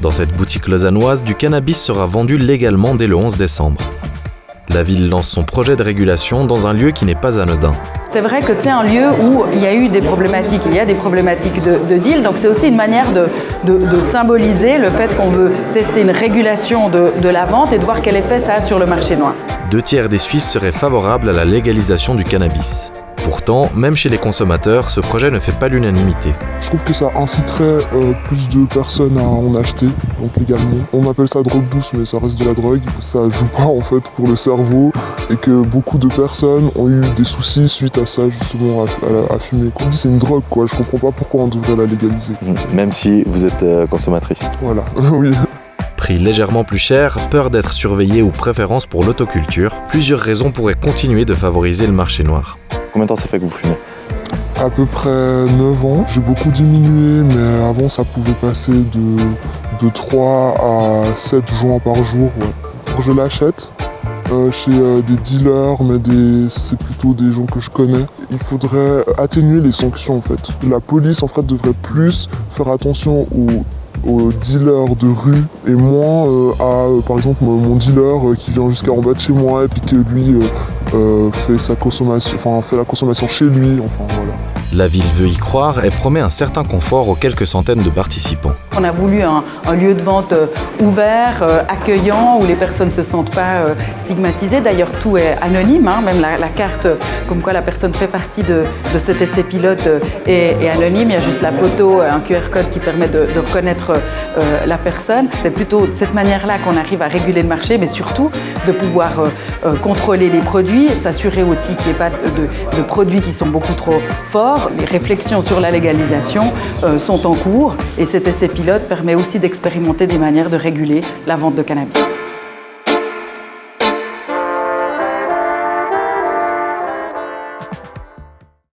Dans cette boutique lausannoise, du cannabis sera vendu légalement dès le 11 décembre. La ville lance son projet de régulation dans un lieu qui n'est pas anodin. C'est vrai que c'est un lieu où il y a eu des problématiques, il y a des problématiques de deal, donc c'est aussi une manière de symboliser le fait qu'on veut tester une régulation de la vente et de voir quel effet ça a sur le marché noir. 2/3 des Suisses seraient favorables à la légalisation du cannabis. Pourtant, même chez les consommateurs, ce projet ne fait pas l'unanimité. Je trouve que ça inciterait plus de personnes à en acheter, donc légalement. On appelle ça drogue douce, mais ça reste de la drogue. Ça joue pas en fait pour le cerveau et que beaucoup de personnes ont eu des soucis suite à ça, justement, à fumer. Comme on dit, c'est une drogue, quoi. Je comprends pas pourquoi on devrait la légaliser. Même si vous êtes consommatrice. Voilà, oui. Prix légèrement plus cher, peur d'être surveillé ou préférence pour l'autoculture, plusieurs raisons pourraient continuer de favoriser le marché noir. Combien de temps ça fait que vous fumez ? À peu près 9 ans. J'ai beaucoup diminué, mais avant ça pouvait passer de 3 à 7 joints par jour. Ouais. Je l'achète chez des dealers, mais c'est plutôt des gens que je connais. Il faudrait atténuer les sanctions en fait. La police en fait devrait plus faire attention aux dealers de rue et moins à par exemple mon dealer qui vient jusqu'à en bas de chez moi et puis que lui fait la consommation chez lui, enfin voilà. La ville veut y croire et promet un certain confort aux quelques centaines de participants. On a voulu un lieu de vente ouvert, accueillant, où les personnes ne se sentent pas stigmatisées. D'ailleurs, tout est anonyme, hein, même la carte, comme quoi la personne fait partie de cet essai pilote est anonyme. Il y a juste la photo, un QR code qui permet de reconnaître la personne. C'est plutôt de cette manière-là qu'on arrive à réguler le marché, mais surtout de pouvoir contrôler les produits, s'assurer aussi qu'il n'y ait pas de produits qui sont beaucoup trop forts. Les réflexions sur la légalisation sont en cours et cet essai pilote permet aussi d'expérimenter des manières de réguler la vente de cannabis.